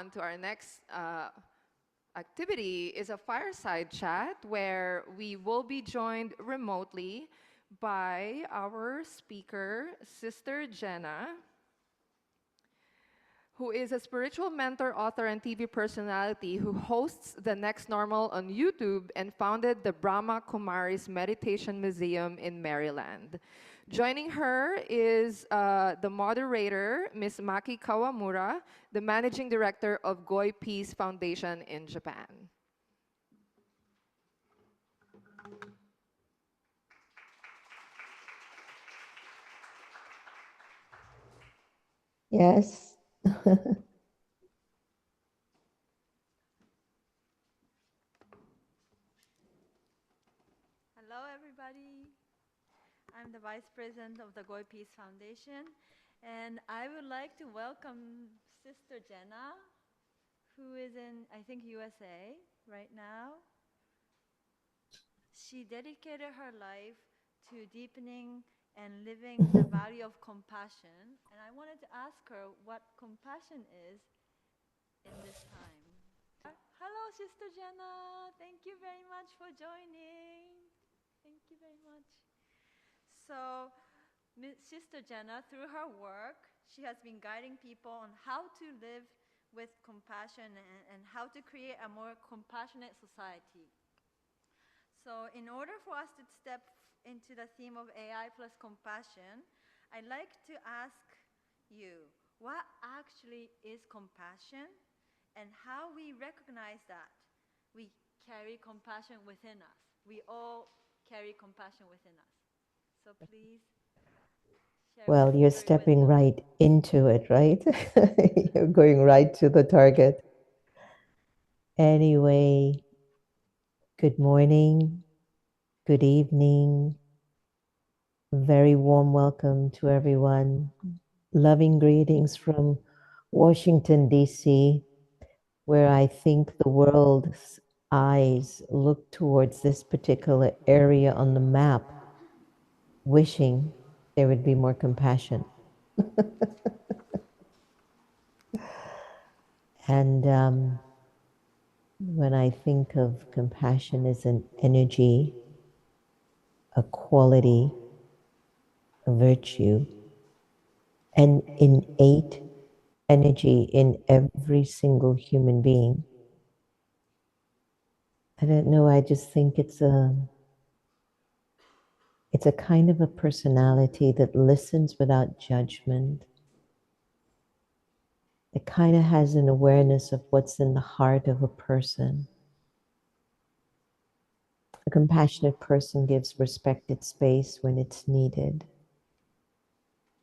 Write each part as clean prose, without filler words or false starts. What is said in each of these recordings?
on to our next activity is a fireside chat where we will be joined remotely by our speaker, Sister Jenna, who is a spiritual mentor, author, and TV personality who hosts The Next Normal on YouTube and founded the Brahma Kumaris Meditation Museum in Maryland. Joining her is the moderator, Ms. Maki Kawamura, the managing director of Goy Peace Foundation in Japan. Yes. Hello, everybody. I'm the Vice President of the Goy Peace Foundation, and I would like to welcome Sister Jenna, who is in, I think, USA right now. She dedicated her life to deepening and living the value of compassion, and I wanted to ask her what compassion is in this time. Hello, Sister Jenna. Thank you very much for joining. Thank you very much. So, Sister Jenna, through her work, she has been guiding people on how to live with compassion and how to create a more compassionate society. So, in order for us to step into the theme of AI plus compassion, I'd like to ask you, what actually is compassion and how we recognize that we carry compassion within us? We all carry compassion within us. So please share. Well, you're stepping right into it, right? You're going right to the target. Anyway, good morning, good evening. Very warm welcome to everyone. Loving greetings from Washington, D.C., where I think the world's eyes look towards this particular area on the map, wishing there would be more compassion. And when I think of compassion as an energy, a quality, a virtue, an innate energy in every single human being, I don't know, I just think it's a kind of a personality that listens without judgment. It kind of has an awareness of what's in the heart of a person. A compassionate person gives respected space when it's needed.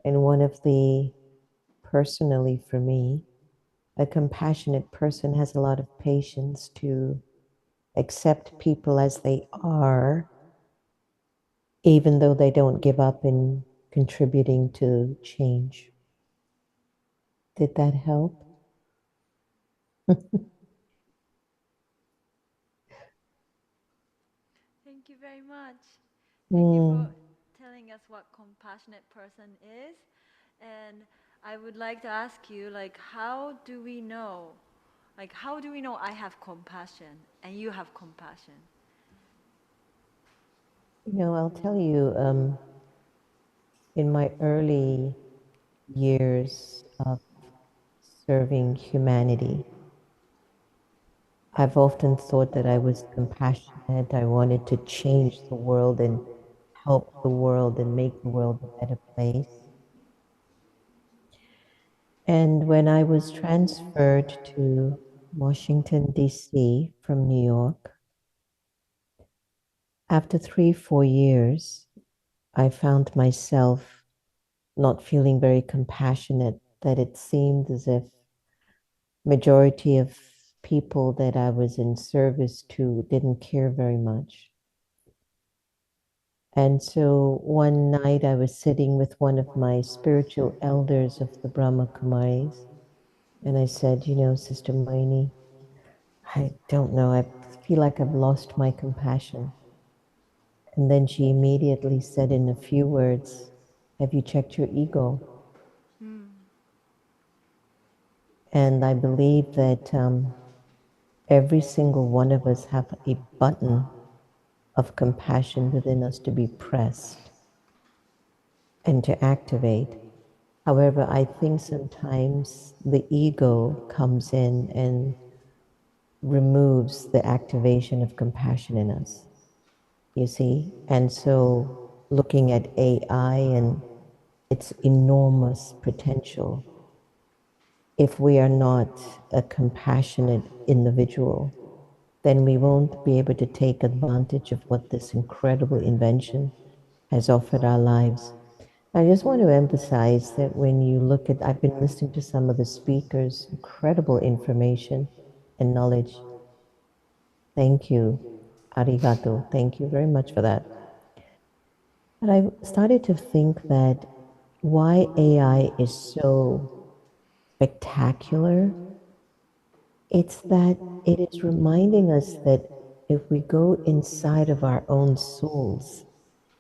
And one of the, personally for me, a compassionate person has a lot of patience to accept people as they are, even though they don't give up in contributing to change. Did that help? Thank you very much. Thank you for telling us what compassionate person is. And I would like to ask you, like, how do we know? Like, how do we know I have compassion and you have compassion? You know, I'll tell you, in my early years of serving humanity, I've often thought that I was compassionate. I wanted to change the world and help the world and make the world a better place. And when I was transferred to Washington, D.C. from New York, after 3-4 years, I found myself not feeling very compassionate, that it seemed as if majority of people that I was in service to didn't care very much. And so one night I was sitting with one of my spiritual elders of the Brahma Kumaris, and I said, you know, Sister Maini, I don't know, I feel like I've lost my compassion. And then she immediately said in a few words, have you checked your ego? And I believe that every single one of us have a button of compassion within us to be pressed and to activate. However, I think sometimes the ego comes in and removes the activation of compassion in us, you see? And so looking at AI and its enormous potential, if we are not a compassionate individual, then we won't be able to take advantage of what this incredible invention has offered our lives. I just want to emphasize that when you look at, I've been listening to some of the speakers, incredible information and knowledge. Thank you. Arigato. Thank you very much for that. But I started to think that why AI is so spectacular, it's that it is reminding us that if we go inside of our own souls,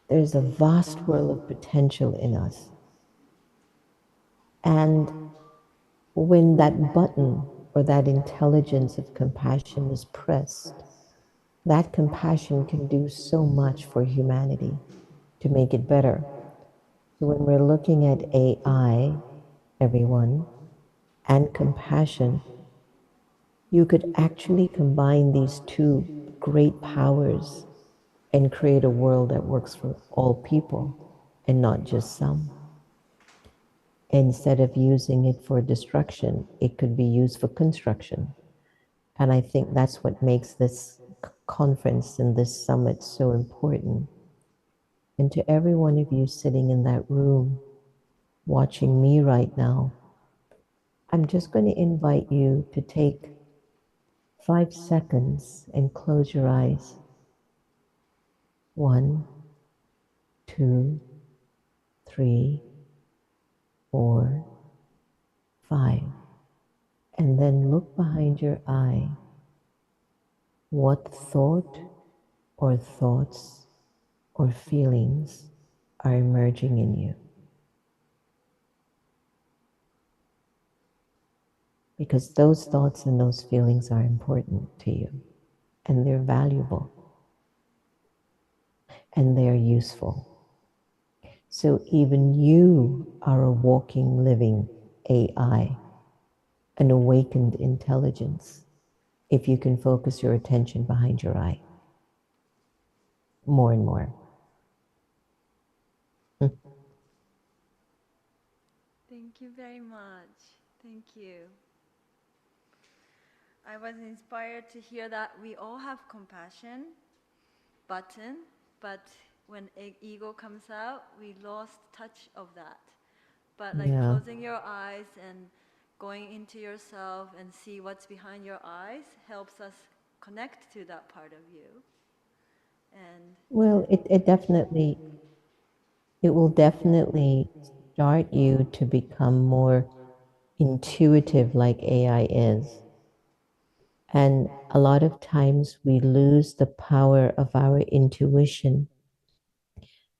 there's a vast world of potential in us. And when that button or that intelligence of compassion is pressed, that compassion can do so much for humanity to make it better. So when we're looking at AI, everyone, and compassion, you could actually combine these two great powers and create a world that works for all people and not just some. Instead of using it for destruction, it could be used for construction. And I think that's what makes this conference and this summit so important. And to every one of you sitting in that room, watching me right now, I'm just going to invite you to take 5 seconds and close your eyes. 1, 2, 3, 4, 5. And then look behind your eye. What thought or thoughts or feelings are emerging in you? Because those thoughts and those feelings are important to you, and they're valuable, and they're useful. So even you are a walking, living AI, an awakened intelligence, if you can focus your attention behind your eye more and more. Thank you very much. Thank you. I was inspired to hear that we all have compassion button, but when ego comes out, we lost touch of that. But like Yeah. closing your eyes and going into yourself and see what's behind your eyes helps us connect to that part of you. And Well, it will definitely start you to become more intuitive like AI is. And a lot of times we lose the power of our intuition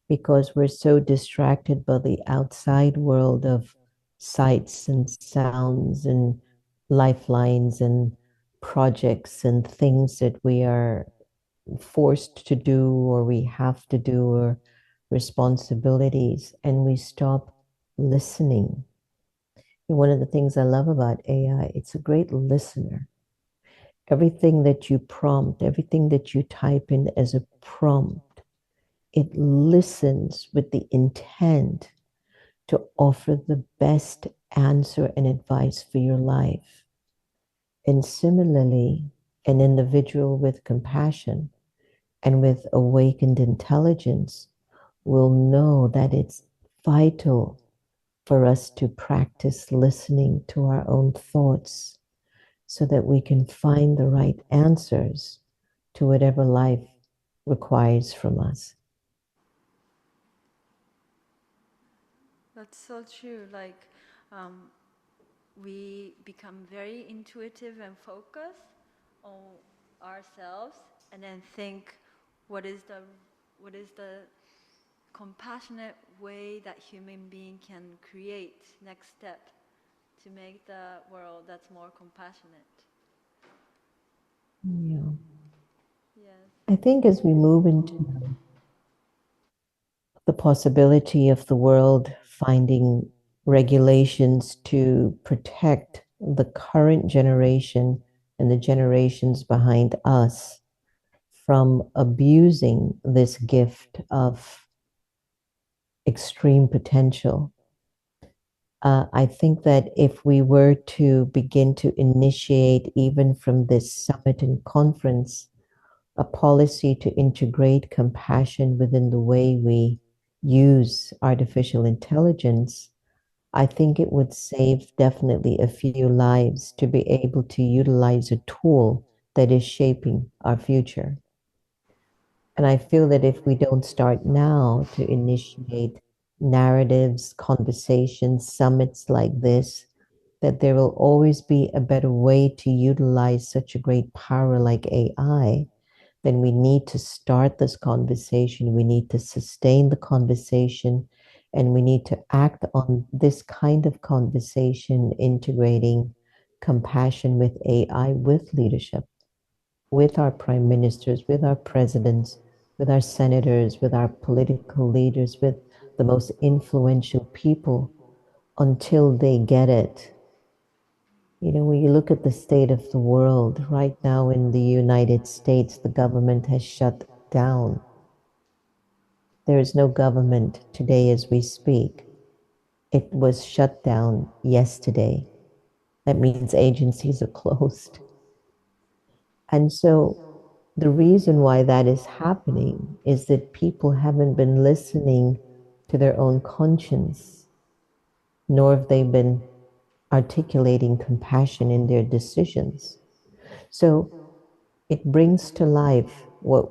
because we're so distracted by the outside world of sights and sounds and lifelines and projects and things that we are forced to do or we have to do or responsibilities, and we stop listening. And one of the things I love about AI, it's a great listener. Everything that you prompt, everything that you type in as a prompt, it listens with the intent to offer the best answer and advice for your life. And similarly, an individual with compassion and with awakened intelligence will know that it's vital for us to practice listening to our own thoughts so that we can find the right answers to whatever life requires from us. that's so true. Like, we become very intuitive and focused on ourselves, and then think, what is the compassionate way that human being can create next step to make the world that's more compassionate. Yeah. Yes. I think as we move into the possibility of the world finding regulations to protect the current generation and the generations behind us from abusing this gift of extreme potential. I think that if we were to begin to initiate, even from this summit and conference, a policy to integrate compassion within the way we use artificial intelligence, I think it would save definitely a few lives to be able to utilize a tool that is shaping our future. And I feel that if we don't start now to initiate narratives, conversations, summits like this, that there will always be a better way to utilize such a great power like AI, then we need to start this conversation. We need to sustain the conversation, and we need to act on this kind of conversation, integrating compassion with AI, with leadership, with our prime ministers, with our presidents, with our senators, with our political leaders, with the most influential people until they get it. You know, when you look at the state of the world right now in the United States, the government has shut down. There is no government today as we speak. It was shut down yesterday. That means agencies are closed. And so the reason why that is happening is that people haven't been listening to their own conscience, nor have they been articulating compassion in their decisions. So it brings to life what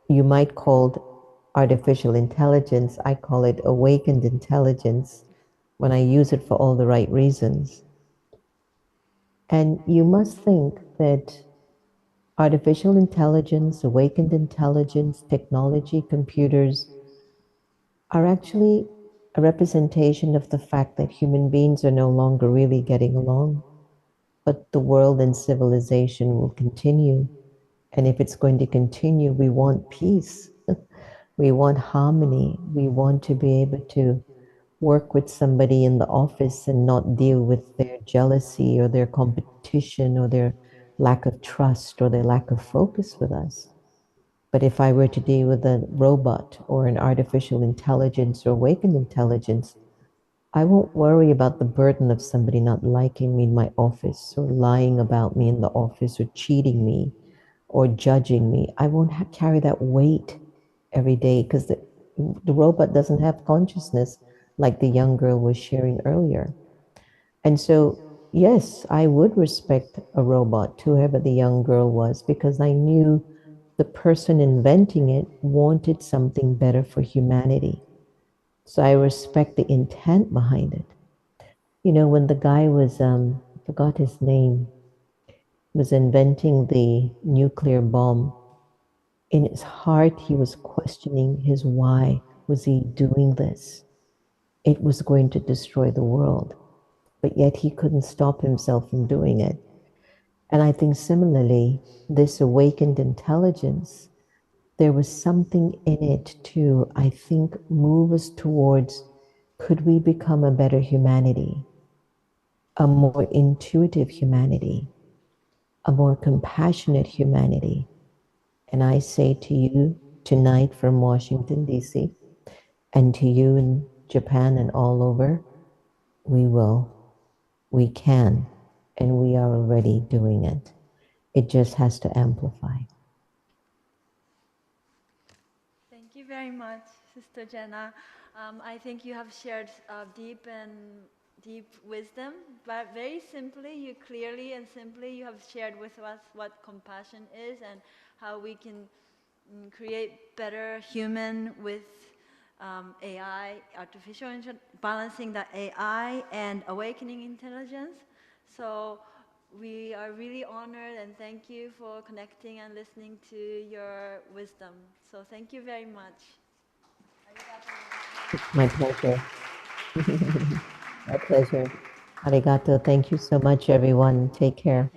you might call artificial intelligence. I call it awakened intelligence when I use it for all the right reasons. And you must think that artificial intelligence, awakened intelligence, technology, computers are actually a representation of the fact that human beings are no longer really getting along, but the world and civilization will continue. And if it's going to continue, we want peace. We want harmony. We want to be able to work with somebody in the office and not deal with their jealousy or their competition or their lack of trust or their lack of focus with us. But if I were to deal with a robot or an artificial intelligence or awakened intelligence, I won't worry about the burden of somebody not liking me in my office or lying about me in the office or cheating me or judging me. I won't carry that weight every day because the robot doesn't have consciousness like the young girl was sharing earlier. And so, yes, I would respect a robot, whoever the young girl was, because I knew the person inventing it wanted something better for humanity. So I respect the intent behind it. You know, when the guy was, I forgot his name, was inventing the nuclear bomb, in his heart, he was questioning his why. Was he doing this? It was going to destroy the world, but yet he couldn't stop himself from doing it. And I think similarly, this awakened intelligence, there was something in it to, I think, move us towards, could we become a better humanity, a more intuitive humanity, a more compassionate humanity? And I say to you tonight from Washington, D.C., and to you in Japan and all over, we will, we can, and we are already doing it. It just has to amplify. Thank you very much, Sister Jenna. I think you have shared deep wisdom, but very simply, you clearly and simply, you have shared with us what compassion is and how we can create better human with AI, balancing the AI and awakening intelligence. So we are really honored and thank you for connecting and listening to your wisdom. So thank you very much. It's my pleasure. My pleasure. Arigato. Thank you so much, everyone. Take care.